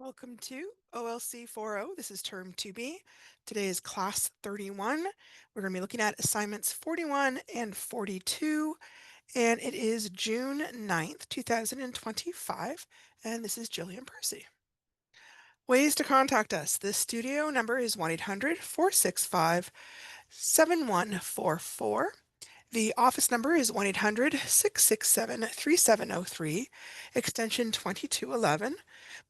Welcome to OLC 40. This is term 2B. Today is class 31. We're going to be looking at assignments 41 and 42, and it is June 9th, 2025, and this is Jillian Percy. Ways to contact us. The studio number is 1-800-465-7144. The office number is 1-800-667-3703, extension 2211.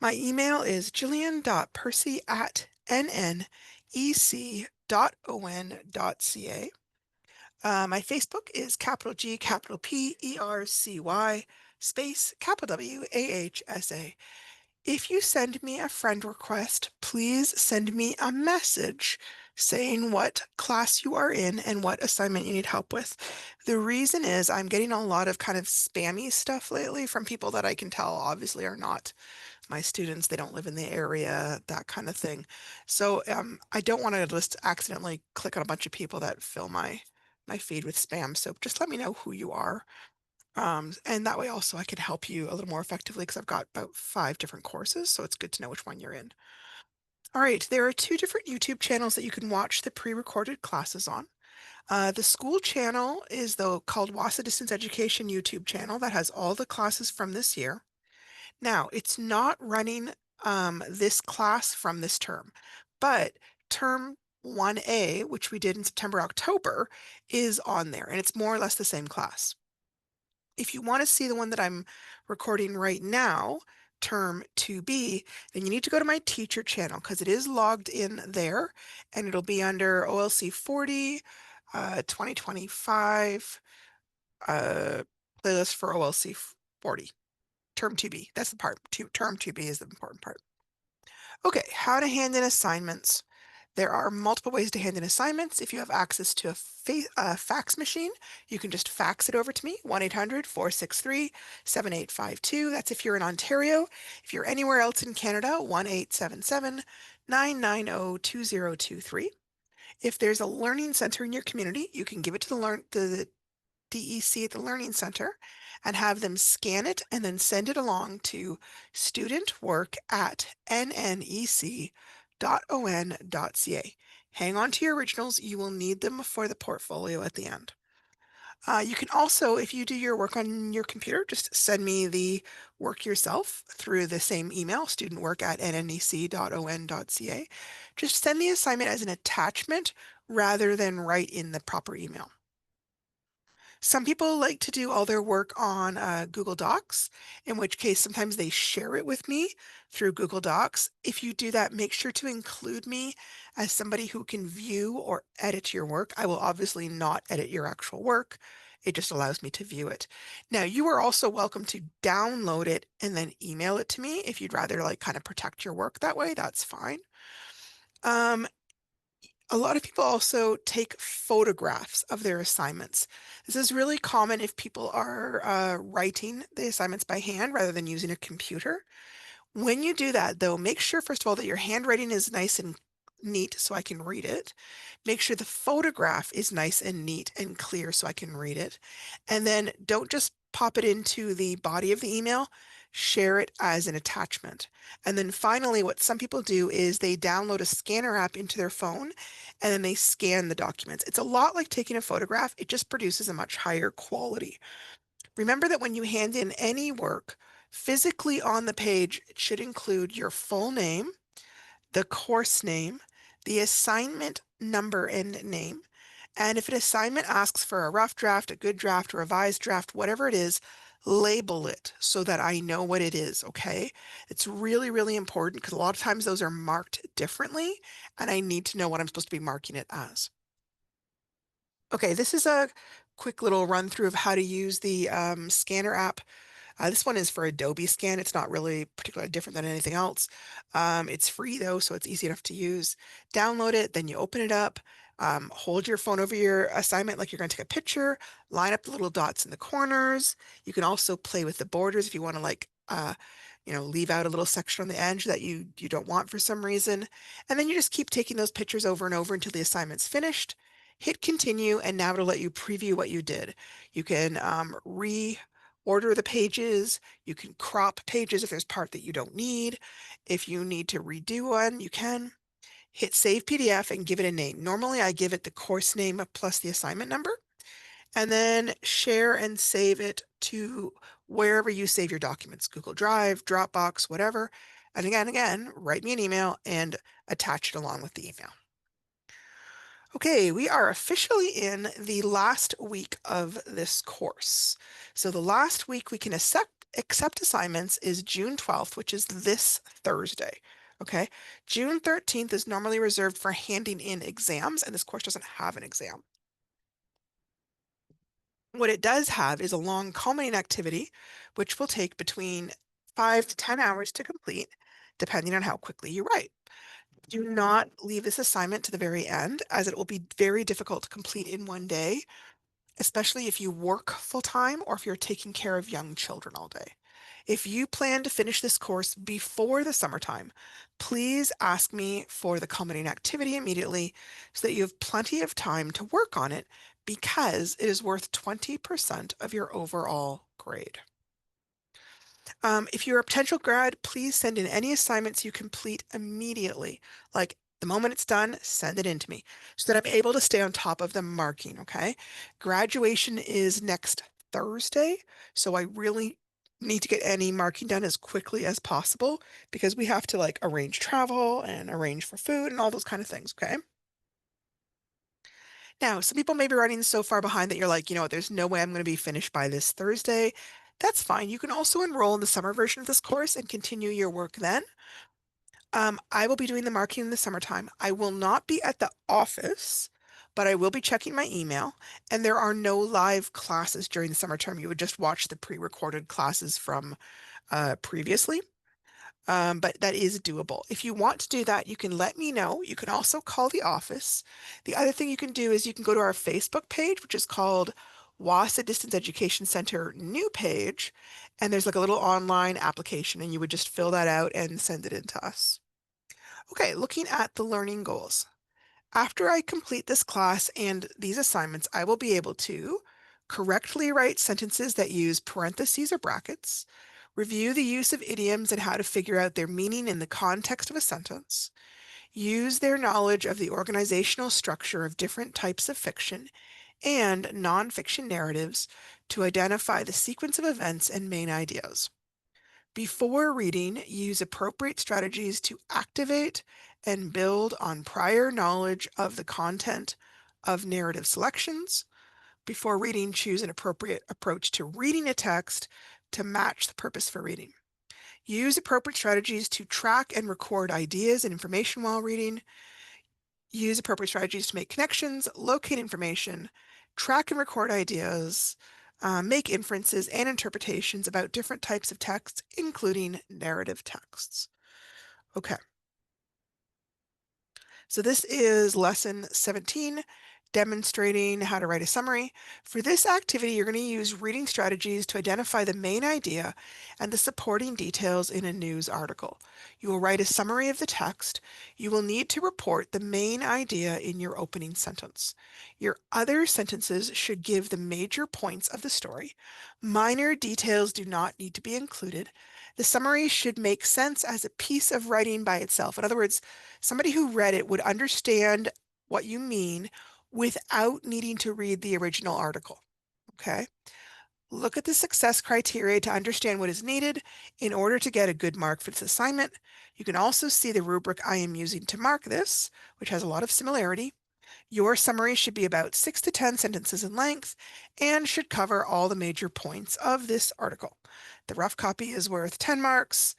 My email is jillian.percy@nnec.on.ca. My Facebook is capital G, capital P, ERCY, space, capital W, AHSA. If you send me a friend request, please send me a message saying what class you are in and what assignment you need help with. The reason is I'm getting a lot of kind of spammy stuff lately from people that I can tell obviously are not my students. They don't live in the area, that kind of thing. So I don't want to just accidentally click on a bunch of people that fill my feed with spam. So just let me know who you are. And that way also I can help you a little more effectively because I've got about 5 different courses, so it's good to know which one you're in. All right, there are 2 different YouTube channels that you can watch the pre-recorded classes on. The school channel is called WASA Distance Education YouTube channel that has all the classes from this year. Now, it's not running this class from this term, but term 1A, which we did in September, October, is on there, and it's more or less the same class. If you want to see the one that I'm recording right now, term 2B, then you need to go to my teacher channel because it is logged in there and it'll be under OLC 40, 2025, playlist for OLC 40, term 2B. That's the part. Term 2B is the important part. Okay, how to hand in assignments. There are multiple ways to hand in assignments. If you have access to a fax machine, you can just fax it over to me, 1-800-463-7852. That's if you're in Ontario. If you're anywhere else in Canada, 1-877-990-2023. If there's a learning center in your community, you can give it to the DEC at the Learning Center and have them scan it and then send it along to studentwork@nnec.on.ca. Hang on to your originals. You will need them for the portfolio at the end. You can also, if you do your work on your computer, just send me the work yourself through the same email, studentwork@nnec.on.ca. Just send the assignment as an attachment rather than write in the proper email. Some people like to do all their work on Google Docs, in which case sometimes they share it with me through Google Docs. If you do that, make sure to include me as somebody who can view or edit your work. I will obviously not edit your actual work. It just allows me to view it. Now, you are also welcome to download it and then email it to me if you'd rather like kind of protect your work that way. That's fine. A lot of people also take photographs of their assignments. This is really common if people are writing the assignments by hand rather than using a computer. When you do that, though, make sure, first of all, that your handwriting is nice and neat so I can read it. Make sure the photograph is nice and neat and clear so I can read it. And then don't just pop it into the body of the email, share it as an attachment. And then finally, what some people do is they download a scanner app into their phone and then they scan the documents. It's a lot like taking a photograph, it just produces a much higher quality. Remember that when you hand in any work, physically on the page, it should include your full name, the course name, the assignment number and name. And if an assignment asks for a rough draft, a good draft, a revised draft, whatever it is, label it so that I know what it is, okay? It's really, really important because a lot of times those are marked differently and I need to know what I'm supposed to be marking it as. Okay, this is a quick little run through of how to use the scanner app. This one is for Adobe Scan. It's not really particularly different than anything else. It's free though, so it's easy enough to use. Download it, then you open it up, hold your phone over your assignment like you're going to take a picture, line up the little dots in the corners. You can also play with the borders if you want to leave out a little section on the edge that you don't want for some reason. And then you just keep taking those pictures over and over until the assignment's finished. Hit continue, and now it'll let you preview what you did. You can order the pages. You can crop pages if there's part that you don't need. If you need to redo one, you can. Hit Save PDF and give it a name. Normally, I give it the course name plus the assignment number, and then share and save it to wherever you save your documents, Google Drive, Dropbox, whatever. And again, write me an email and attach it along with the email. Okay, we are officially in the last week of this course. So the last week we can accept assignments is June 12th, which is this Thursday. Okay, June 13th is normally reserved for handing in exams, and this course doesn't have an exam. What it does have is a long culminating activity, which will take between 5 to 10 hours to complete, depending on how quickly you write. Do not leave this assignment to the very end, as it will be very difficult to complete in one day, especially if you work full-time or if you're taking care of young children all day. If you plan to finish this course before the summertime, please ask me for the culminating activity immediately so that you have plenty of time to work on it, because it is worth 20% of your overall grade. If you're a potential grad, please send in any assignments you complete immediately. Like the moment it's done, send it in to me so that I'm able to stay on top of the marking, okay? Graduation is next Thursday, so I really need to get any marking done as quickly as possible because we have to like arrange travel and arrange for food and all those kind of things, okay? Now, some people may be running so far behind that you're like, you know what, there's no way I'm going to be finished by this Thursday. That's fine. You can also enroll in the summer version of this course and continue your work then. I will be doing the marking in the summertime. I will not be at the office, but I will be checking my email, and there are no live classes during the summer term. You would just watch the pre-recorded classes from previously. But that is doable. If you want to do that, you can let me know. You can also call the office. The other thing you can do is you can go to our Facebook page, which is called WASA Distance Education Center new page, and there's like a little online application, and you would just fill that out and send it in to us. Okay, looking at the learning goals. After I complete this class and these assignments, I will be able to correctly write sentences that use parentheses or brackets, review the use of idioms and how to figure out their meaning in the context of a sentence, use their knowledge of the organizational structure of different types of fiction and nonfiction narratives to identify the sequence of events and main ideas. Before reading, use appropriate strategies to activate and build on prior knowledge of the content of narrative selections. Before reading, choose an appropriate approach to reading a text to match the purpose for reading. Use appropriate strategies to track and record ideas and information while reading. Use appropriate strategies to make connections, locate information, track and record ideas, make inferences and interpretations about different types of texts, including narrative texts. Okay. So this is lesson 17, demonstrating how to write a summary. For this activity, you're going to use reading strategies to identify the main idea and the supporting details in a news article. You will write a summary of the text. You will need to report the main idea in your opening sentence. Your other sentences should give the major points of the story. Minor details do not need to be included. The summary should make sense as a piece of writing by itself. In other words, somebody who read it would understand what you mean without needing to read the original article. Okay? Look at the success criteria to understand what is needed in order to get a good mark for this assignment. You can also see the rubric I am using to mark this, which has a lot of similarity. Your summary should be about 6 to 10 sentences in length and should cover all the major points of this article. The rough copy is worth 10 marks.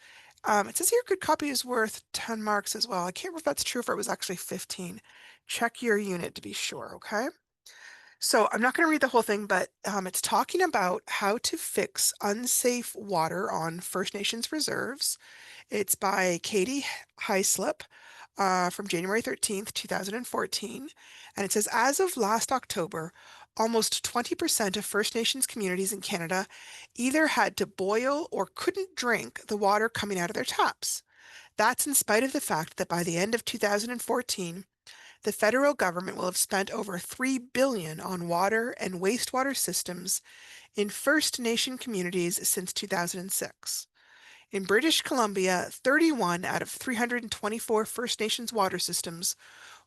It says here good copy is worth 10 marks as well. I can't remember if that's true, if it was actually 15. Check your unit to be sure, okay? So I'm not going to read the whole thing, but it's talking about how to fix unsafe water on First Nations reserves. It's by Katie Heislip from January 13th, 2014. And it says, as of last October, almost 20% of First Nations communities in Canada either had to boil or couldn't drink the water coming out of their taps. That's in spite of the fact that by the end of 2014, the federal government will have spent over $3 billion on water and wastewater systems in First Nation communities since 2006. In British Columbia, 31 out of 324 First Nations water systems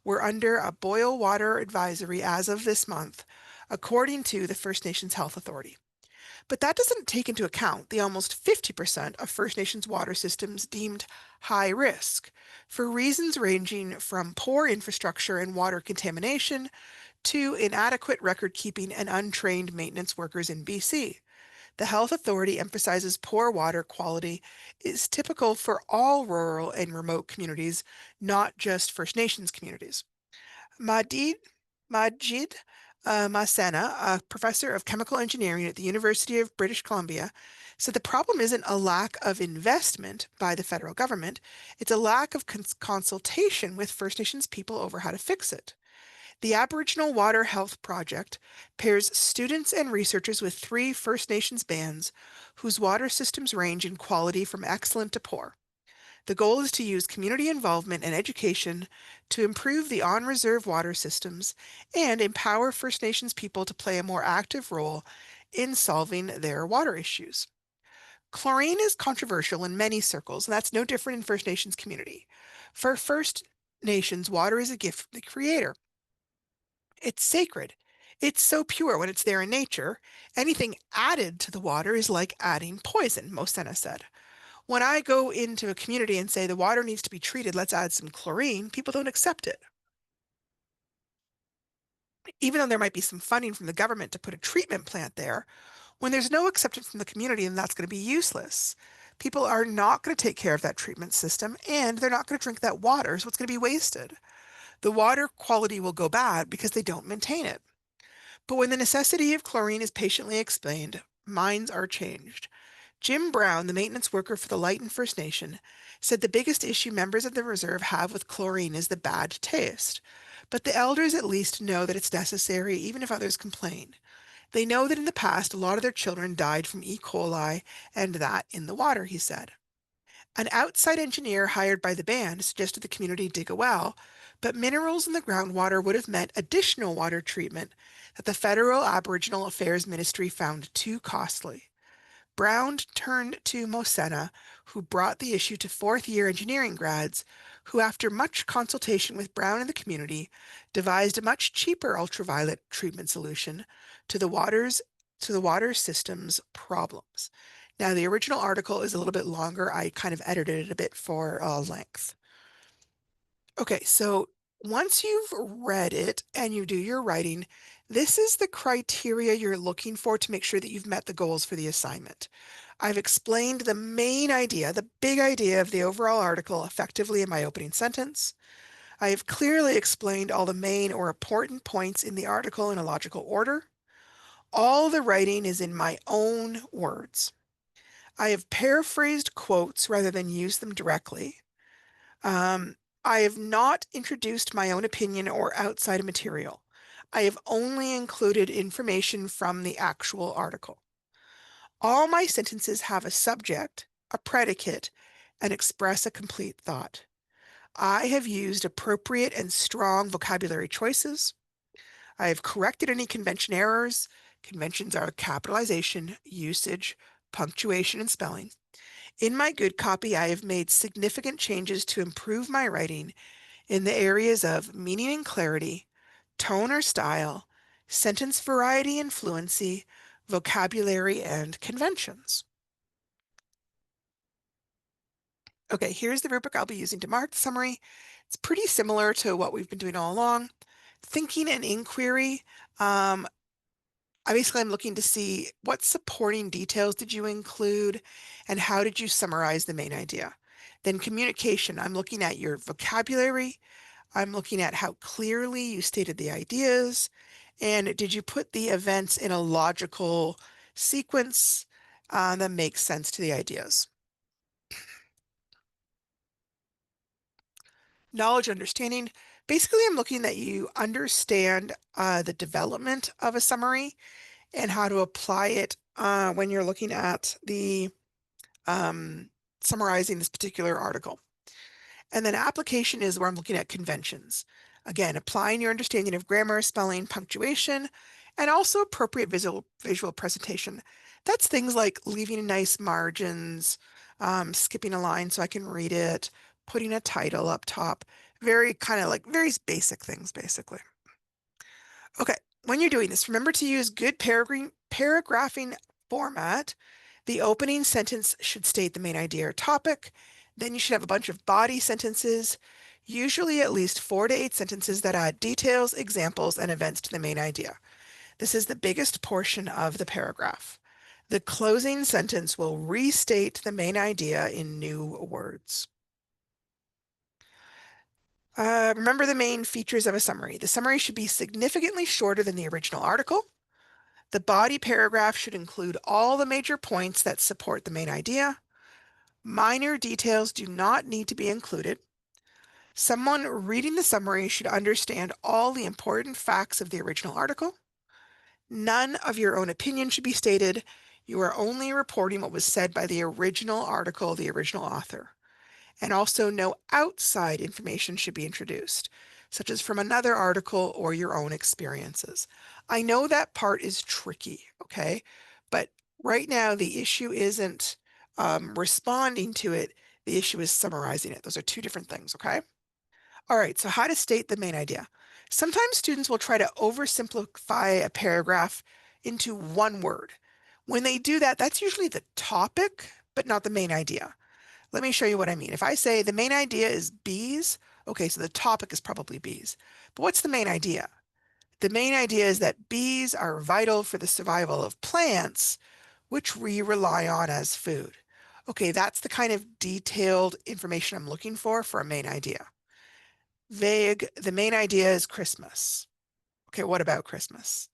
were under a boil water advisory as of this month, according to the First Nations Health Authority. But that doesn't take into account the almost 50% of First Nations water systems deemed high risk, for reasons ranging from poor infrastructure and water contamination to inadequate record keeping and untrained maintenance workers in BC. The health authority emphasizes poor water quality is typical for all rural and remote communities, not just First Nations communities. Majid, Majid Masena, a professor of chemical engineering at the University of British Columbia, said the problem isn't a lack of investment by the federal government, it's a lack of consultation with First Nations people over how to fix it. The Aboriginal Water Health Project pairs students and researchers with 3 First Nations bands whose water systems range in quality from excellent to poor. The goal is to use community involvement and education to improve the on-reserve water systems and empower First Nations people to play a more active role in solving their water issues. Chlorine is controversial in many circles, and that's no different in First Nations community. For First Nations, water is a gift from the Creator. It's sacred. It's so pure when it's there in nature. Anything added to the water is like adding poison, Mosena said. When I go into a community and say the water needs to be treated, let's add some chlorine, people don't accept it. Even though there might be some funding from the government to put a treatment plant there, when there's no acceptance from the community, then that's going to be useless. People are not going to take care of that treatment system and they're not going to drink that water, so it's going to be wasted. The water quality will go bad because they don't maintain it. But when the necessity of chlorine is patiently explained, minds are changed. Jim Brown, the maintenance worker for the Lytton First Nation, said the biggest issue members of the reserve have with chlorine is the bad taste. But the elders at least know that it's necessary, even if others complain. They know that in the past, a lot of their children died from E. coli and that in the water, he said. An outside engineer hired by the band suggested the community dig a well, but minerals in the groundwater would have meant additional water treatment that the Federal Aboriginal Affairs Ministry found too costly. Brown turned to Mosena, who brought the issue to fourth-year engineering grads, who, after much consultation with Brown and the community, devised a much cheaper ultraviolet treatment solution to the water system's problems. Now, the original article is a little bit longer. I kind of edited it a bit for length. Okay, so once you've read it and you do your writing, this is the criteria you're looking for to make sure that you've met the goals for the assignment. I've explained the main idea, the big idea of the overall article effectively in my opening sentence. I have clearly explained all the main or important points in the article in a logical order. All the writing is in my own words. I have paraphrased quotes rather than used them directly. I have not introduced my own opinion or outside material. I have only included information from the actual article. All my sentences have a subject, a predicate, and express a complete thought. I have used appropriate and strong vocabulary choices. I have corrected any convention errors. Conventions are capitalization, usage, punctuation, and spelling. In my good copy, I have made significant changes to improve my writing in the areas of meaning and clarity, tone or style, sentence variety and fluency, vocabulary, and conventions. Okay, here's the rubric I'll be using to mark the summary. It's pretty similar to what we've been doing all along. Thinking and inquiry. I'm looking to see what supporting details did you include and how did you summarize the main idea. Then communication, I'm looking at your vocabulary. I'm looking at how clearly you stated the ideas. And did you put the events in a logical sequence that makes sense to the ideas? Knowledge, understanding. Basically, I'm looking that you understand the development of a summary and how to apply it when you're looking at the summarizing this particular article. And then application is where I'm looking at conventions. Again, applying your understanding of grammar, spelling, punctuation, and also appropriate visual presentation. That's things like leaving nice margins, skipping a line so I can read it, putting a title up top, very kind of like very basic things, basically. Okay, when you're doing this, remember to use good paragraphing format. The opening sentence should state the main idea or topic. Then you should have a bunch of body sentences, usually at least 4 to 8 sentences that add details, examples, and events to the main idea. This is the biggest portion of the paragraph. The closing sentence will restate the main idea in new words. Remember the main features of a summary. The summary should be significantly shorter than the original article. The body paragraph should include all the major points that support the main idea. Minor details do not need to be included. Someone reading the summary should understand all the important facts of the original article. None of your own opinion should be stated. You are only reporting what was said by the original article, the original author. And also no outside information should be introduced, such as from another article or your own experiences. I know that part is tricky, okay? But right now the issue isn't responding to it, the issue is summarizing it. Those are two different things, okay? All right, so how to state the main idea. Sometimes students will try to oversimplify a paragraph into one word. When they do that, that's usually the topic, but not the main idea. Let me show you what I mean. If I say the main idea is bees, okay, so the topic is probably bees. But what's the main idea? The main idea is that bees are vital for the survival of plants, which we rely on as food. Okay, that's the kind of detailed information I'm looking for a main idea. Vague, the main idea is Christmas. Okay, what about Christmas?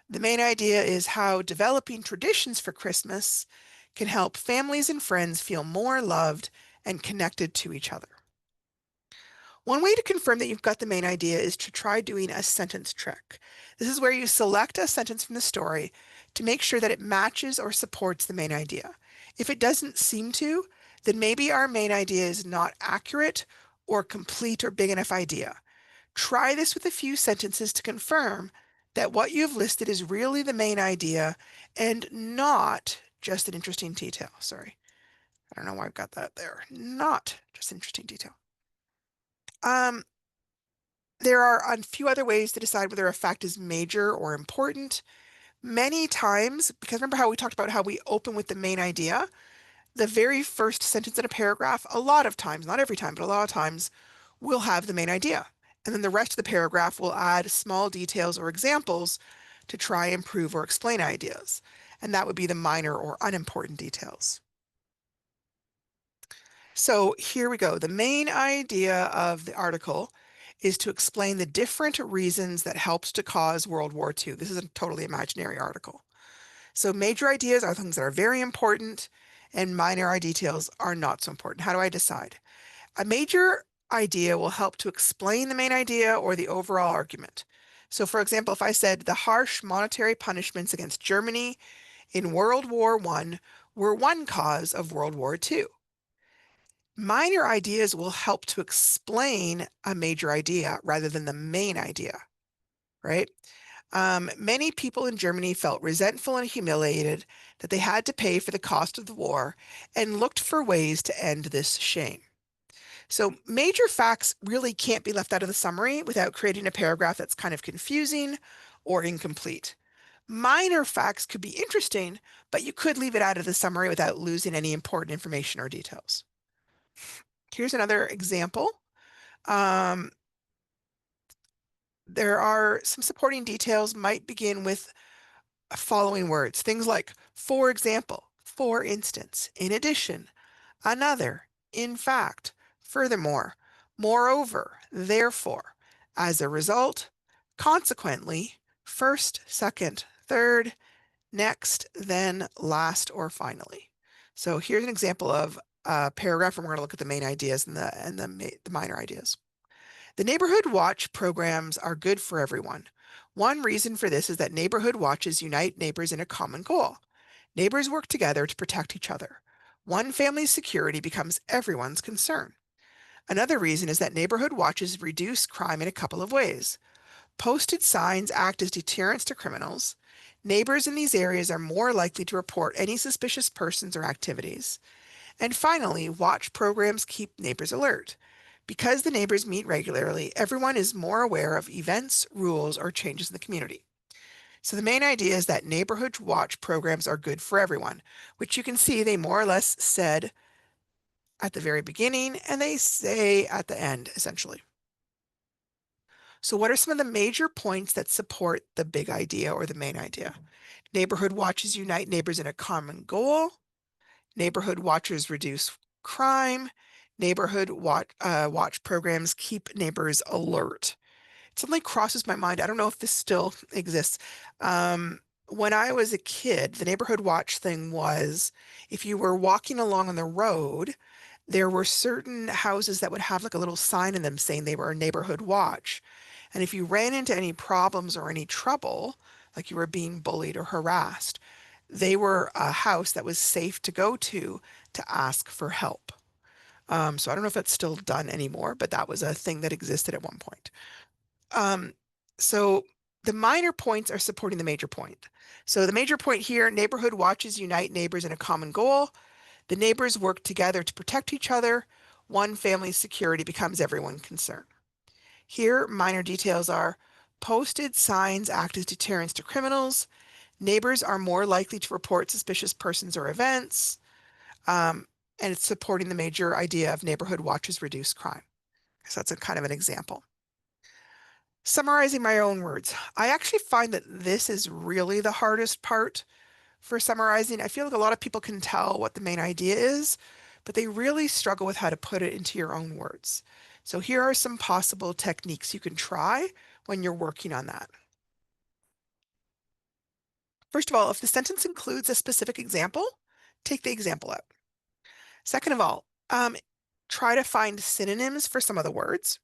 The main idea is how developing traditions for Christmas can help families and friends feel more loved and connected to each other. One way to confirm that you've got the main idea is to try doing a sentence trick. This is where you select a sentence from the story to make sure that it matches or supports the main idea. If it doesn't seem to, then maybe our main idea is not accurate or complete or big enough idea. Try this with a few sentences to confirm that what you've listed is really the main idea and not just an interesting detail. Sorry, I don't know why I've got that there. Not just interesting detail. There are a few other ways to decide whether a fact is major or important. Many times, because remember how we talked about how we open with the main idea, the very first sentence in a paragraph, a lot of times, not every time, but a lot of times, will have the main idea. And then the rest of the paragraph will add small details or examples to try and prove or explain ideas. And that would be the minor or unimportant details. So here we go. The main idea of the article is to explain the different reasons that helped to cause World War II. This is a totally imaginary article. So major ideas are things that are very important and minor details are not so important. How do I decide? A major idea will help to explain the main idea or the overall argument. So for example, if I said the harsh monetary punishments against Germany in World War I were one cause of World War II. Minor ideas will help to explain a major idea rather than the main idea, right? Many people in Germany felt resentful and humiliated that they had to pay for the cost of the war and looked for ways to end this shame. So major facts really can't be left out of the summary without creating a paragraph that's kind of confusing or incomplete. Minor facts could be interesting, but you could leave it out of the summary without losing any important information or details. Here's another example. There are some supporting details might begin with following words, things like, for example, for instance, in addition, another, in fact, furthermore, moreover, therefore, as a result, consequently, first, second, third, next, then, last, or finally. So here's an example of a paragraph, and we're going to look at the main ideas and the minor ideas. The neighborhood watch programs are good for everyone. One reason for this is that neighborhood watches unite neighbors in a common goal. Neighbors work together to protect each other. One family's security becomes everyone's concern. Another reason is that neighborhood watches reduce crime in a couple of ways. Posted signs act as deterrents to criminals. Neighbors in these areas are more likely to report any suspicious persons or activities. And finally, watch programs keep neighbors alert. Because the neighbors meet regularly, everyone is more aware of events, rules, or changes in the community. So the main idea is that neighborhood watch programs are good for everyone, which you can see they more or less said at the very beginning and they say at the end, essentially. So what are some of the major points that support the big idea or the main idea? Neighborhood watches unite neighbors in a common goal. Neighborhood watchers reduce crime. Watch programs keep neighbors alert. It suddenly crosses my mind. I don't know if this still exists. Um, when I was a kid, the neighborhood watch thing was if you were walking along on the road, there were certain houses that would have like a little sign in them saying they were a neighborhood watch. And if you ran into any problems or any trouble, like you were being bullied or harassed, they were a house that was safe to go to ask for help. So I don't know if that's still done anymore, but that was a thing that existed at one point. Um, so the minor points are supporting the major point. So the major point here, neighborhood watches unite neighbors in a common goal. The neighbors work together to protect each other. One family's security becomes everyone's concern. Here, minor details are posted signs act as deterrents to criminals. Neighbors are more likely to report suspicious persons or events. Um, and it's supporting the major idea of neighborhood watches reduce crime. So that's a kind of an example. Summarizing my own words, I actually find that this is really the hardest part for summarizing. I feel like a lot of people can tell what the main idea is, but they really struggle with how to put it into your own words. So here are some possible techniques you can try when you're working on that. First of all, if the sentence includes a specific example, take the example out. Second of all, try to find synonyms for some of the words.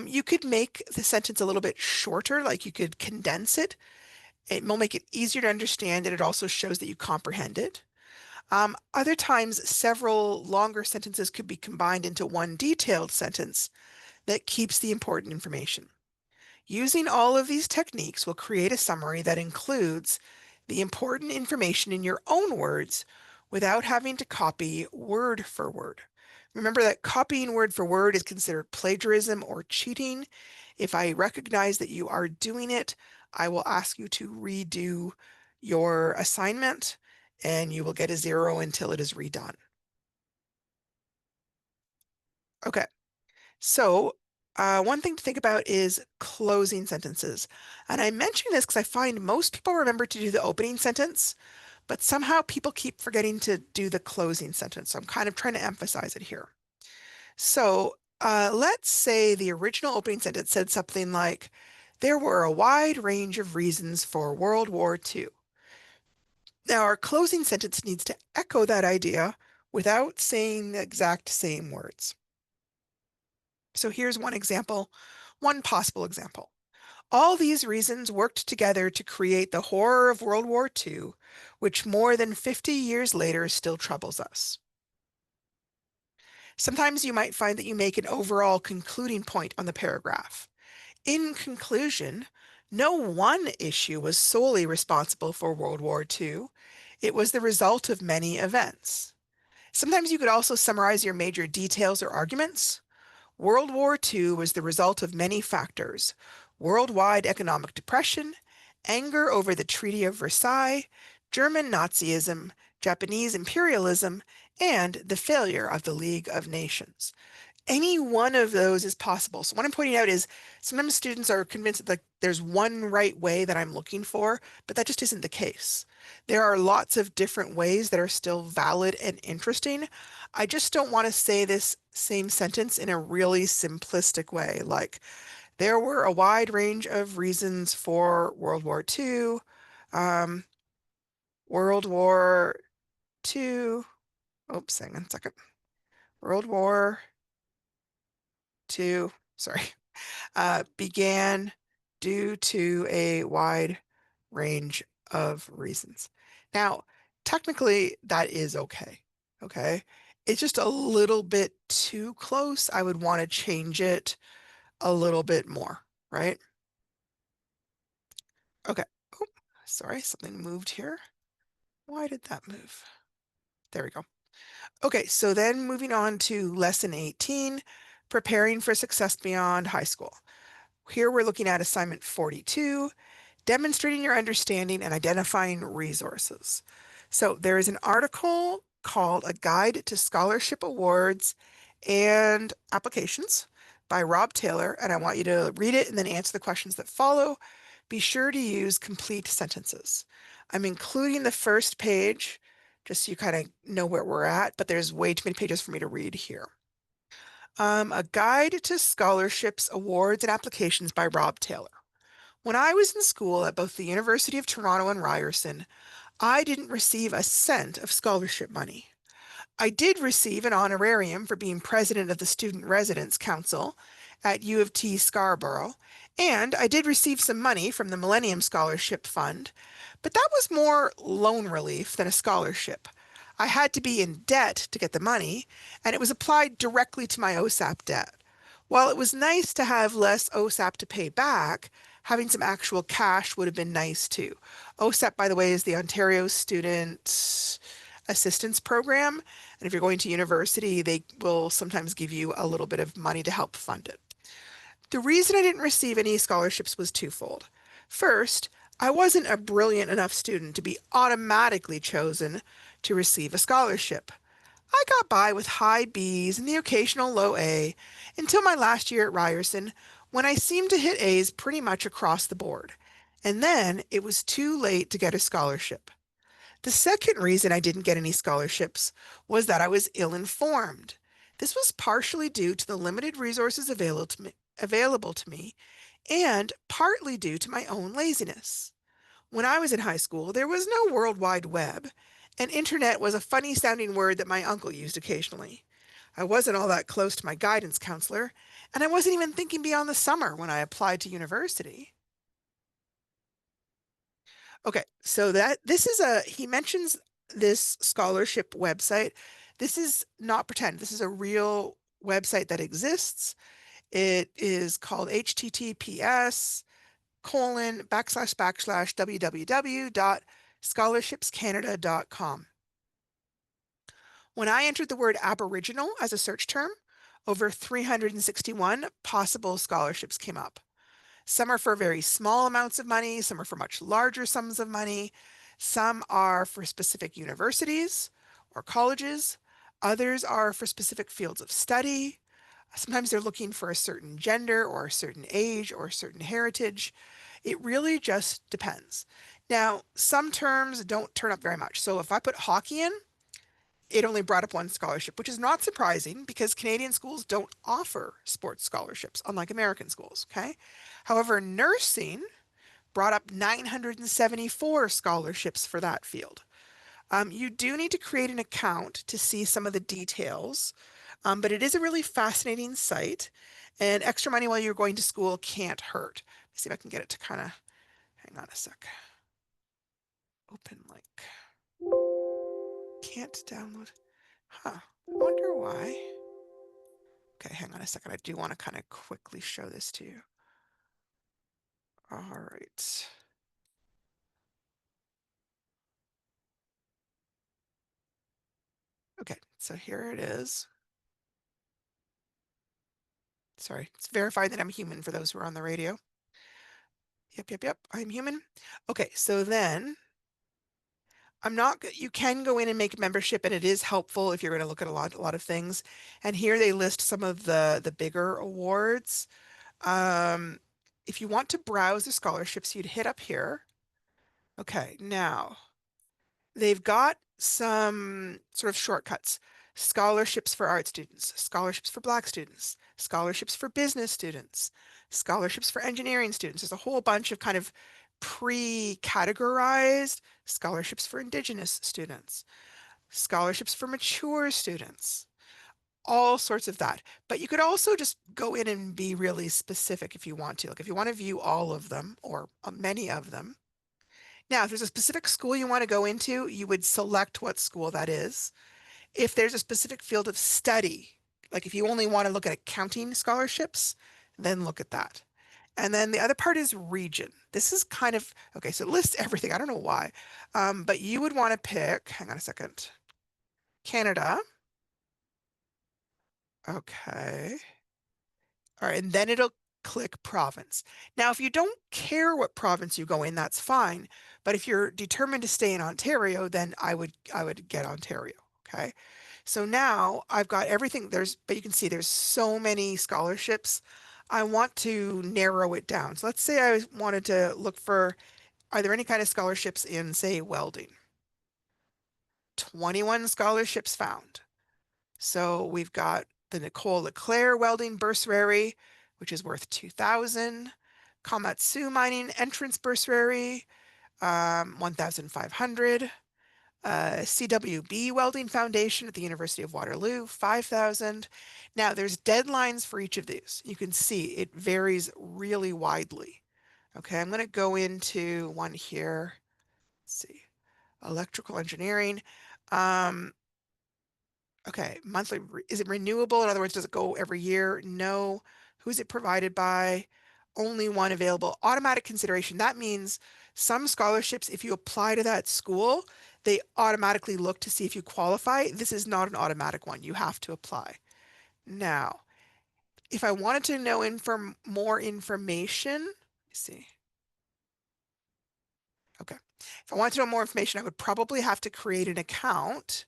You could make the sentence a little bit shorter, like you could condense it. It will make it easier to understand, and it also shows that you comprehend it. Other times, several longer sentences could be combined into one detailed sentence that keeps the important information. Using all of these techniques will create a summary that includes the important information in your own words without having to copy word for word. Remember that copying word for word is considered plagiarism or cheating. If I recognize that you are doing it, I will ask you to redo your assignment and you will get a 0 until it is redone. Okay, so one thing to think about is closing sentences. And I mention this because I find most people remember to do the opening sentence, but somehow people keep forgetting to do the closing sentence. So I'm kind of trying to emphasize it here. So let's say the original opening sentence said something like, there were a wide range of reasons for World War II. Now our closing sentence needs to echo that idea without saying the exact same words. So here's one example, one possible example. All these reasons worked together to create the horror of World War II, which more than 50 years later still troubles us. Sometimes you might find that you make an overall concluding point on the paragraph. In conclusion, no one issue was solely responsible for World War II. It was the result of many events. Sometimes you could also summarize your major details or arguments. World War II was the result of many factors: worldwide economic depression, anger over the Treaty of Versailles, German Nazism, Japanese imperialism, and the failure of the League of Nations. Any one of those is possible. So what I'm pointing out is sometimes students are convinced that there's one right way that I'm looking for, but that just isn't the case. There are lots of different ways that are still valid and interesting. I just don't want to say this same sentence in a really simplistic way, like there were a wide range of reasons for World War II. Um, World War II. Oops, hang on a second. World War II. Sorry. Began due to a wide range of reasons. Now, technically, that is okay. Okay. It's just a little bit too close. I would want to change it a little bit more, right? Okay. Oh, sorry, something moved here. Why did that move? There we go. Okay, so then moving on to lesson 18, preparing for success beyond high school. Here we're looking at assignment 42, demonstrating your understanding and identifying resources. So there is an article called A Guide to Scholarship Awards and Applications by Rob Taylor, and I want you to read it and then answer the questions that follow. Be sure to use complete sentences. I'm including the first page just so you kind of know where we're at, but there's way too many pages for me to read here. A Guide to Scholarships, Awards, and Applications by Rob Taylor. When I was in school at both the University of Toronto and Ryerson, I didn't receive a cent of scholarship money. I did receive an honorarium for being president of the Student Residence Council at U of T Scarborough, and I did receive some money from the Millennium Scholarship Fund, but that was more loan relief than a scholarship. I had to be in debt to get the money, and it was applied directly to my OSAP debt. While it was nice to have less OSAP to pay back, having some actual cash would have been nice too. OSAP, by the way, is the Ontario Student Assistance Program. And if you're going to university, they will sometimes give you a little bit of money to help fund it. The reason I didn't receive any scholarships was twofold. First, I wasn't a brilliant enough student to be automatically chosen to receive a scholarship. I got by with high B's and the occasional low A until my last year at Ryerson, when I seemed to hit A's pretty much across the board. And then it was too late to get a scholarship. The second reason I didn't get any scholarships was that I was ill-informed. This was partially due to the limited resources available to me and partly due to my own laziness. When I was in high school, there was no World Wide Web, and internet was a funny sounding word that my uncle used occasionally. I wasn't all that close to my guidance counselor, and I wasn't even thinking beyond the summer when I applied to university. Okay, so that this is he mentions this scholarship website. This is not pretend. This is a real website that exists. It is called https://www.scholarshipscanada.com. When I entered the word Aboriginal as a search term, over 361 possible scholarships came up. Some are for very small amounts of money, some are for much larger sums of money, some are for specific universities or colleges, others are for specific fields of study. Sometimes they're looking for a certain gender or a certain age or a certain heritage. It really just depends. Now, some terms don't turn up very much. So if I put hockey in, it only brought up one scholarship, which is not surprising because Canadian schools don't offer sports scholarships, unlike American schools, okay? However, nursing brought up 974 scholarships for that field. You do need to create an account to see some of the details, but it is a really fascinating site, and extra money while you're going to school can't hurt. Let's see if I can get it to kind of, hang on a sec. Open link. Can't download. Huh, I wonder why. Okay, hang on a second. I do want to kind of quickly show this to you. All right. Okay, so here it is. Sorry, it's verified that I'm human for those who are on the radio. Yep, I'm human. Okay, so then I'm not, you can go in and make membership and it is helpful if you're going to look at a lot of things. And here they list some of the bigger awards. Um, if you want to browse the scholarships, you'd hit up here. Okay, now they've got some sort of shortcuts. Scholarships for art students, scholarships for Black students, scholarships for business students, scholarships for engineering students. There's a whole bunch of kind of pre-categorized scholarships for Indigenous students, scholarships for mature students, all sorts of that. But you could also just go in and be really specific if you want to. Like if you want to view all of them or many of them. Now, if there's a specific school you want to go into, you would select what school that is. If there's a specific field of study, like if you only want to look at accounting scholarships, then look at that. And then the other part is region. This is kind of, okay, so it lists everything. I don't know why. But you would want to pick, hang on a second, Canada. Okay. All right, and then it'll click province. Now, if you don't care what province you go in, that's fine. But if you're determined to stay in Ontario, then I would get Ontario. Okay. So now I've got everything but you can see there's so many scholarships. I want to narrow it down. So let's say I wanted to look for, are there any kind of scholarships in, say, welding? 21 scholarships found. So we've got the Nicole LeClaire Welding Bursary, which is worth 2,000. Komatsu Mining Entrance Bursary, 1,500. CWB Welding Foundation at the University of Waterloo, 5,000. Now there's deadlines for each of these. You can see it varies really widely. Okay, I'm going to go into one here. Let's see, electrical engineering. Um, Okay, monthly, is it renewable? In other words, does it go every year? No. Who's it provided by? Only one available. Automatic consideration. That means some scholarships, if you apply to that school, they automatically look to see if you qualify. This is not an automatic one. You have to apply. Now, if I wanted to know more information, let me see. Okay. If I wanted to know more information, I would probably have to create an account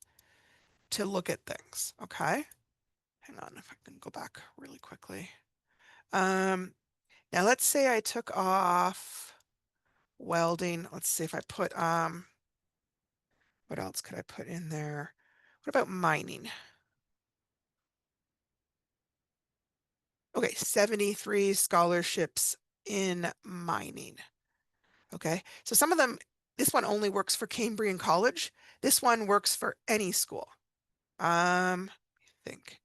to look at things. Okay. Hang on, if I can go back really quickly. Um, Now let's say I took off welding. Let's see if I put, what else could I put in there? What about mining? Okay, 73 scholarships in mining. Okay, so some of them, this one only works for Cambrian College. This one works for any school. I think.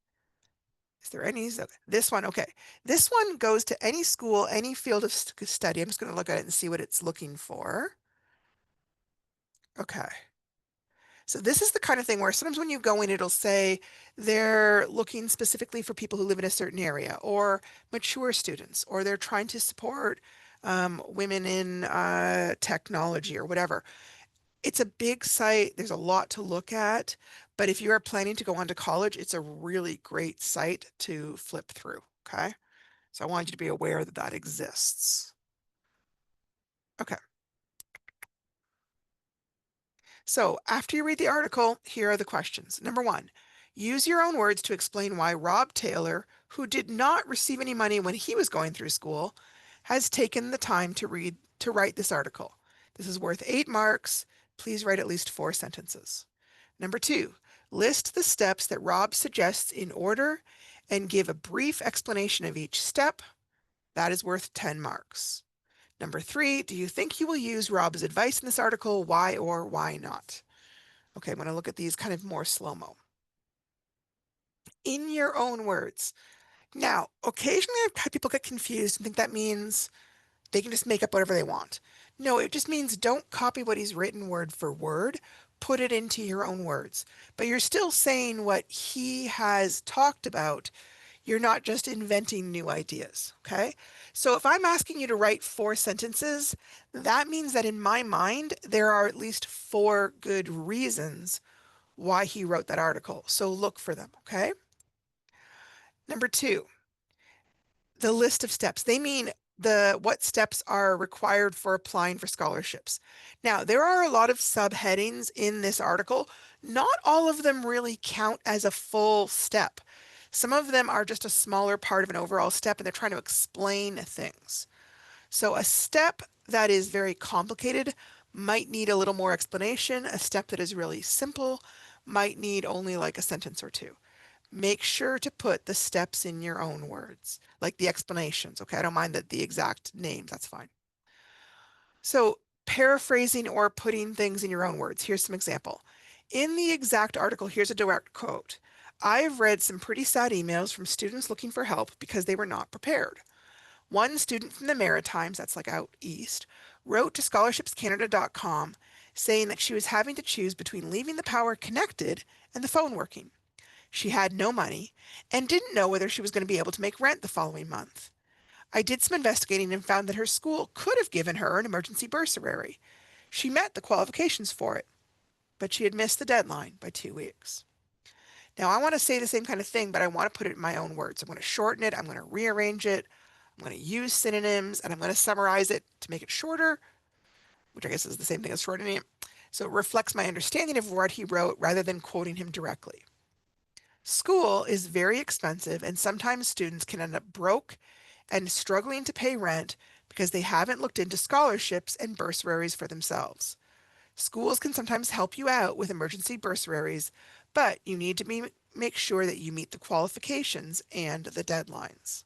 Is there any? This one, okay. This one goes to any school, any field of study. I'm just going to look at it and see what it's looking for. Okay. So this is the kind of thing where sometimes when you go in, it'll say they're looking specifically for people who live in a certain area or mature students, or they're trying to support women in technology or whatever. It's a big site. There's a lot to look at. But if you are planning to go on to college, it's a really great site to flip through. Okay. So I want you to be aware that that exists. Okay. So after you read the article, here are the questions. Number one, use your own words to explain why Rob Taylor, who did not receive any money when he was going through school, has taken the time to write this article. This is worth 8 marks. Please write at least 4 sentences. Number two, list the steps that Rob suggests in order and give a brief explanation of each step. That is worth 10 marks. Number three, do you think you will use Rob's advice in this article? Why or why not? Okay, I'm going to look at these kind of more slow-mo. In your own words. Now, occasionally I've had people get confused and think that means they can just make up whatever they want. No, it just means don't copy what he's written word for word. Put it into your own words. But you're still saying what he has talked about. You're not just inventing new ideas, okay? So if I'm asking you to write 4 sentences, that means that in my mind, there are at least 4 good reasons why he wrote that article. So look for them, okay? Number 2, the list of steps. They mean what steps are required for applying for scholarships. Now, there are a lot of subheadings in this article. Not all of them really count as a full step. Some of them are just a smaller part of an overall step and they're trying to explain things. So a step that is very complicated might need a little more explanation. A step that is really simple might need only like a sentence or two. Make sure to put the steps in your own words, like the explanations. Okay, I don't mind the exact names, that's fine. So paraphrasing or putting things in your own words. Here's some example. In the exact article, here's a direct quote. I've read some pretty sad emails from students looking for help because they were not prepared. One student from the Maritimes, that's like out east, wrote to scholarshipscanada.com saying that she was having to choose between leaving the power connected and the phone working. She had no money and didn't know whether she was going to be able to make rent the following month. I did some investigating and found that her school could have given her an emergency bursary. She met the qualifications for it, but she had missed the deadline by 2 weeks. Now, I want to say the same kind of thing, but I want to put it in my own words. I'm going to shorten it, I'm going to rearrange it, I'm going to use synonyms, and I'm going to summarize it to make it shorter, which I guess is the same thing as shortening it. So it reflects my understanding of what he wrote rather than quoting him directly. School is very expensive, and sometimes students can end up broke and struggling to pay rent because they haven't looked into scholarships and bursaries for themselves. Schools can sometimes help you out with emergency bursaries, but you need to make sure that you meet the qualifications and the deadlines.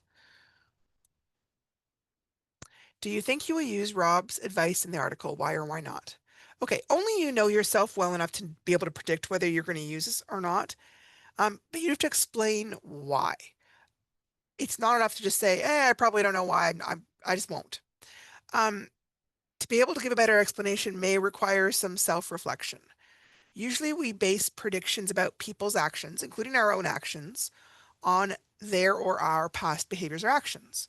Do you think you will use Rob's advice in the article? Why or why not? Okay, only you know yourself well enough to be able to predict whether you're going to use this or not, but you have to explain why. It's not enough to just say, I probably don't know why, I just won't. Um, to be able to give a better explanation may require some self-reflection. Usually we base predictions about people's actions, including our own actions, on their or our past behaviors or actions.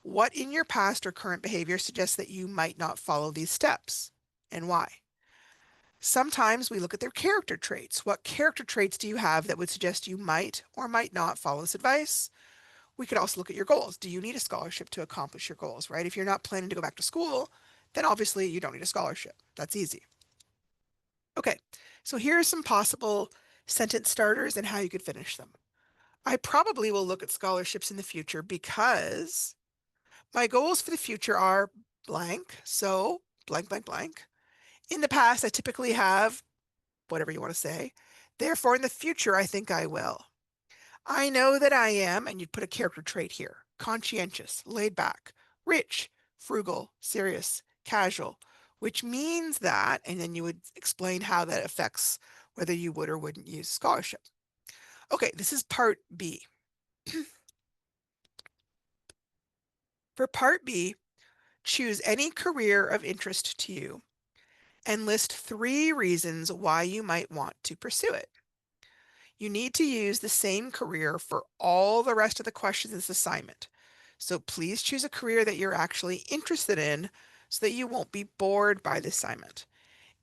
What in your past or current behavior suggests that you might not follow these steps, and why? Sometimes we look at their character traits. What character traits do you have that would suggest you might or might not follow this advice? We could also look at your goals. Do you need a scholarship to accomplish your goals, right? If you're not planning to go back to school, then obviously you don't need a scholarship. That's easy. Okay, so here are some possible sentence starters and how you could finish them. I probably will look at scholarships in the future because my goals for the future are blank. So blank, blank, blank. In the past, I typically have whatever you want to say. Therefore, in the future, I think I will. I know that I am, and you'd put a character trait here, conscientious, laid back, rich, frugal, serious, casual, which means that, and then you would explain how that affects whether you would or wouldn't use scholarship. Okay, this is part B. For part B, choose any career of interest to you and list 3 reasons why you might want to pursue it. You need to use the same career for all the rest of the questions in this assignment. So please choose a career that you're actually interested in so that you won't be bored by the assignment.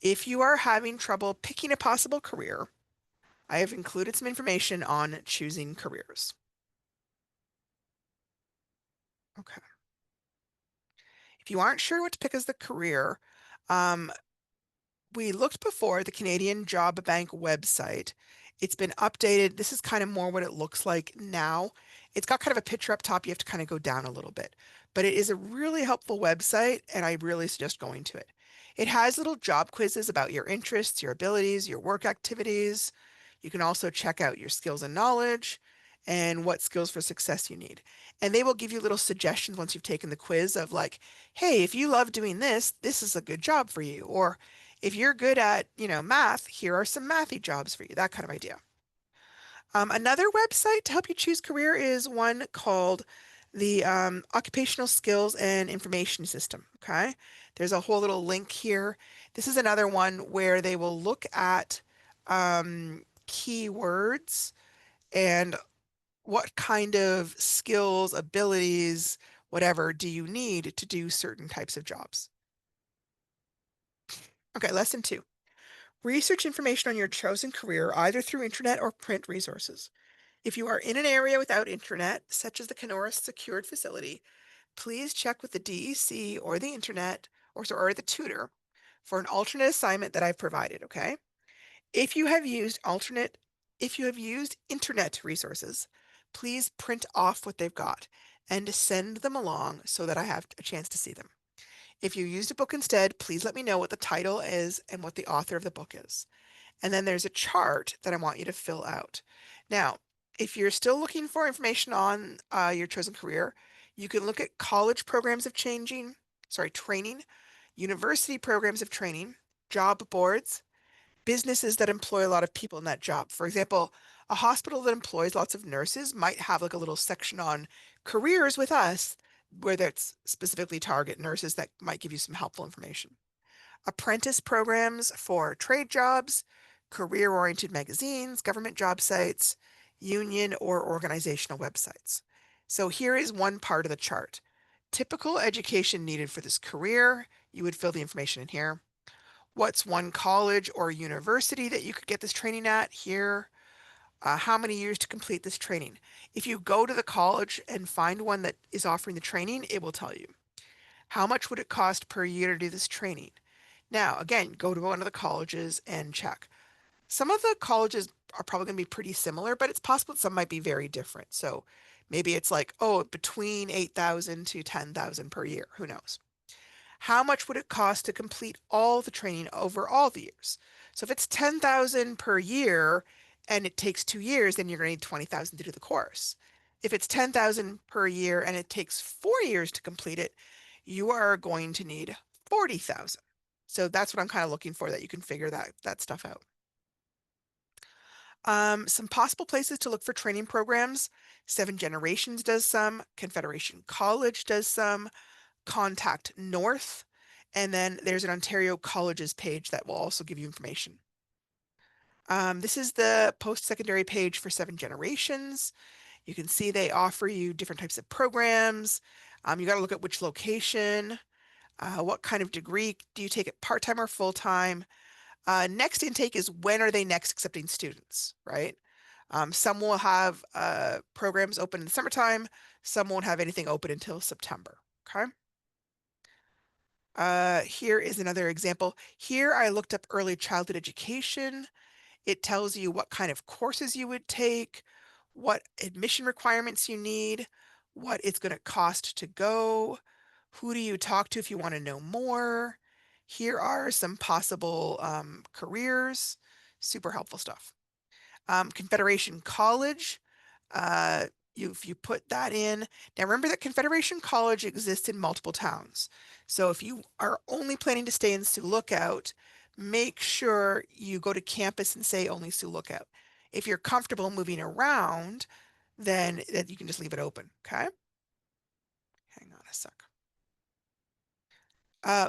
If you are having trouble picking a possible career, I have included some information on choosing careers. Okay. If you aren't sure what to pick as the career, um, we looked before at the Canadian Job Bank website. It's been updated. This is kind of more what it looks like now. It's got kind of a picture up top. You have to kind of go down a little bit. But it is a really helpful website, and I really suggest going to it. It has little job quizzes about your interests, your abilities, your work activities. You can also check out your skills and knowledge and what skills for success you need. And they will give you little suggestions once you've taken the quiz of like, hey, if you love doing this, this is a good job for you. Or if you're good at, math, here are some mathy jobs for you, that kind of idea. Another website to help you choose career is one called the Occupational Skills and Information System. Okay. There's a whole little link here. This is another one where they will look at keywords and what kind of skills, abilities, whatever do you need to do certain types of jobs. Okay, lesson 2. Research information on your chosen career either through internet or print resources. If you are in an area without internet, such as the Kenora secured facility, please check with the DEC or the internet or the tutor for an alternate assignment that I've provided, okay? If you have used internet resources, please print off what they've got and send them along so that I have a chance to see them. If you used a book instead, please let me know what the title is and what the author of the book is. And then there's a chart that I want you to fill out. Now, if you're still looking for information on your chosen career, you can look at college programs of training, university programs of training, job boards, businesses that employ a lot of people in that job. For example, a hospital that employs lots of nurses might have like a little section on careers with us where that's specifically target nurses that might give you some helpful information. apprentice programs for trade jobs, career-oriented magazines, government job sites, union or organizational websites. So here is one part of the chart. Typical education needed for this career. You would fill the information in here. What's one college or university that you could get this training at? Here. How many years to complete this training? If you go to the college and find one that is offering the training, it will tell you. How much would it cost per year to do this training? Now, again, go to one of the colleges and check. Some of the colleges are probably going to be pretty similar, but it's possible that some might be very different. So maybe it's like, oh, between 8,000 to 10,000 per year. Who knows? How much would it cost to complete all the training over all the years? So if it's 10,000 per year and it takes 2 years, then you're going to need 20,000 to do the course. If it's 10,000 per year and it takes 4 years to complete it, you are going to need 40,000. So that's what I'm kind of looking for, that you can figure that stuff out. Some possible places to look for training programs. Seven Generations does some, Confederation College does some, Contact North, and then there's an Ontario Colleges page that will also give you information. This is the post-secondary page for Seven Generations. You can see they offer you different types of programs. You got to look at which location, what kind of degree do you take it, part-time or full-time. Next intake is when are they next accepting students, right? Some will have programs open in the summertime. Some won't have anything open until September, okay? Here is another example. Here I looked up early childhood education. It tells you what kind of courses you would take, what admission requirements you need, what it's going to cost to go, who do you talk to if you want to know more. Here are some possible careers, super helpful stuff. Confederation College, uh, if you put that in, now remember that Confederation College exists in multiple towns. So if you are only planning to stay in Sioux Lookout, make sure you go to campus and say only Sioux Lookout. If you're comfortable moving around, then you can just leave it open, okay? Hang on a sec.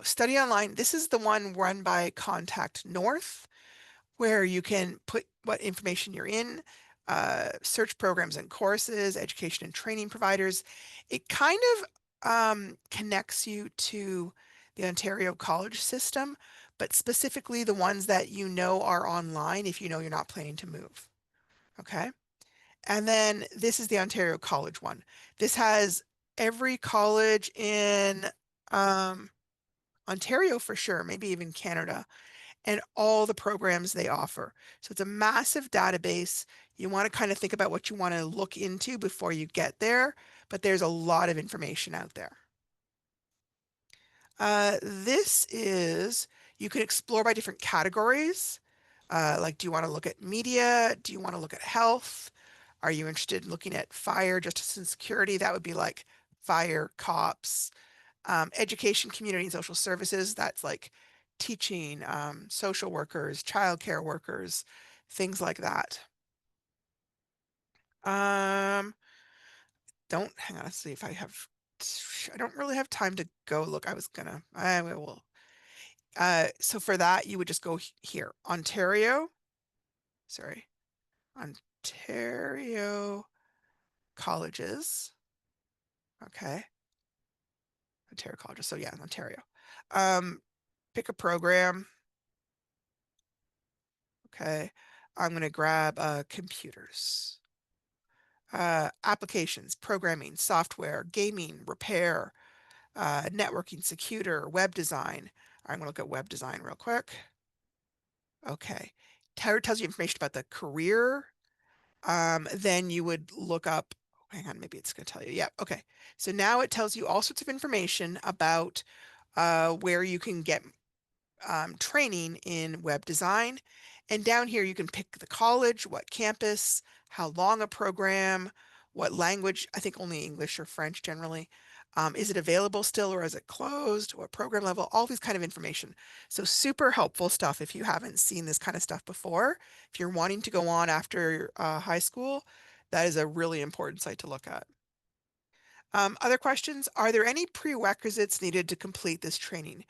Study online. This is the one run by Contact North, where you can put what information you're in, search programs and courses, education and training providers. It kind of connects you to the Ontario college system, but specifically the ones that you know are online if you know you're not planning to move. Okay. And then this is the Ontario College one. This has every college in Ontario for sure, maybe even Canada, and all the programs they offer. So it's a massive database. You want to kind of think about what you want to look into before you get there, but there's a lot of information out there. This is, you can explore by different categories. Like, do you want to look at media? Do you want to look at health? Are you interested in looking at fire, justice, and security? That would be like fire, cops, education, community, and social services. That's like teaching, social workers, childcare workers, things like that. Don't hang on, let's see if I have. I don't really have time to go look. I will. So for that, you would just go here, Ontario. Sorry, Ontario colleges. Okay, Ontario colleges. So yeah, Ontario. Pick a program. Okay, I'm gonna grab computers. Applications, programming, software, gaming, repair, networking, security, web design. I'm gonna look at web design real quick. Okay, tells you information about the career. Then you would look up, hang on, maybe it's gonna tell you. Yeah, okay. So now it tells you all sorts of information about where you can get training in web design. And down here, you can pick the college, what campus, how long a program, what language, I think only English or French generally. Is it available still or is it closed? What program level? All these kind of information. So super helpful stuff if you haven't seen this kind of stuff before. If you're wanting to go on after high school, that is a really important site to look at. Other questions? Are there any prerequisites needed to complete this training?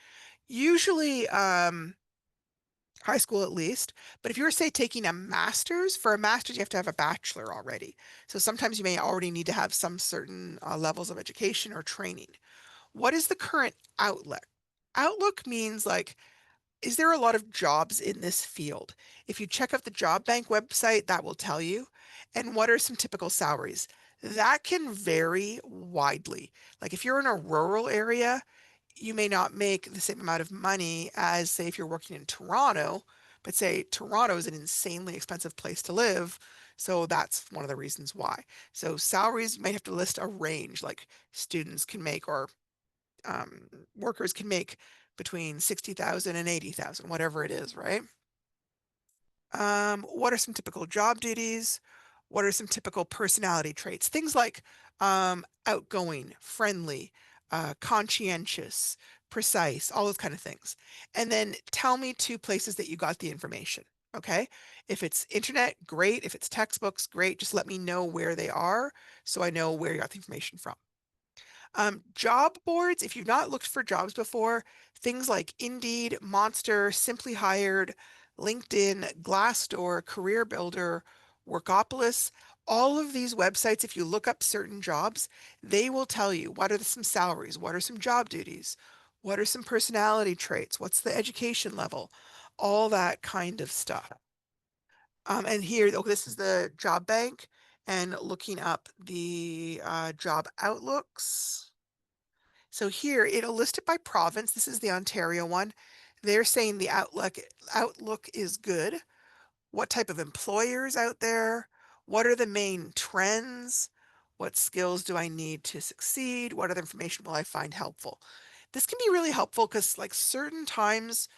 Usually, high school at least. But if you're, say, taking a master's, for a master's, you have to have a bachelor already. So sometimes you may already need to have some certain levels of education or training. What is the current outlook? Outlook means like, is there a lot of jobs in this field? If you check out the job bank website, that will tell you. And what are some typical salaries? That can vary widely. Like if you're in a rural area, you may not make the same amount of money as, say, if you're working in Toronto, but say Toronto is an insanely expensive place to live. So that's one of the reasons why. So salaries, you might have to list a range, like students can make, or um, workers can make between 60,000 and 80,000, whatever it is, right? What are some typical job duties? What are some typical personality traits? Things like outgoing, friendly, conscientious, precise, all those kind of things. And then tell me two places that you got the information. Okay. If it's internet, great. If it's textbooks, great. Just let me know where they are so I know where you got the information from. Job boards, if you've not looked for jobs before, things like Indeed, Monster, Simply Hired, LinkedIn, Glassdoor, Career Builder, Workopolis, all of these websites, if you look up certain jobs, they will tell you what are some salaries, what are some job duties, what are some personality traits, what's the education level, all that kind of stuff. And here, oh, this is the job bank, and looking up the job outlooks. So here it'll list it by province. This is the Ontario one. They're saying the outlook is good. What type of employers out there? What are the main trends? What skills do I need to succeed? What other information will I find helpful? This can be really helpful because like certain times,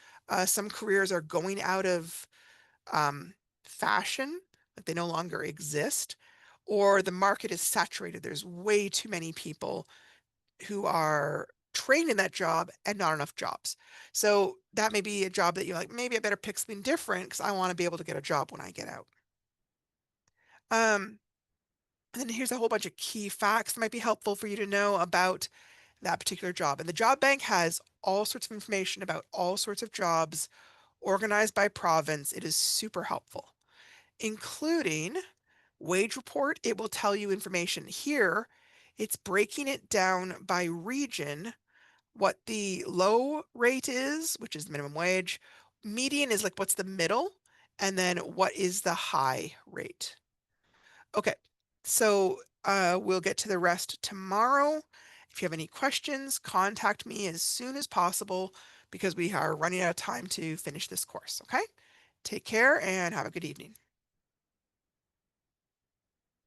some careers are going out of fashion, that they no longer exist, or the market is saturated. There's way too many people who are trained in that job and not enough jobs. So that may be a job that you're like, maybe I better pick something different because I want to be able to get a job when I get out. Um, and then here's a whole bunch of key facts that might be helpful for you to know about that particular job. And the job bank has all sorts of information about all sorts of jobs organized by province. It is super helpful, including wage report. It will tell you information here. It's breaking it down by region, what the low rate is, which is the minimum wage. Median is like what's the middle, and then what is the high rate. Okay, so we'll get to the rest tomorrow. If you have any questions, contact me as soon as possible because we are running out of time to finish this course. Okay, take care and have a good evening.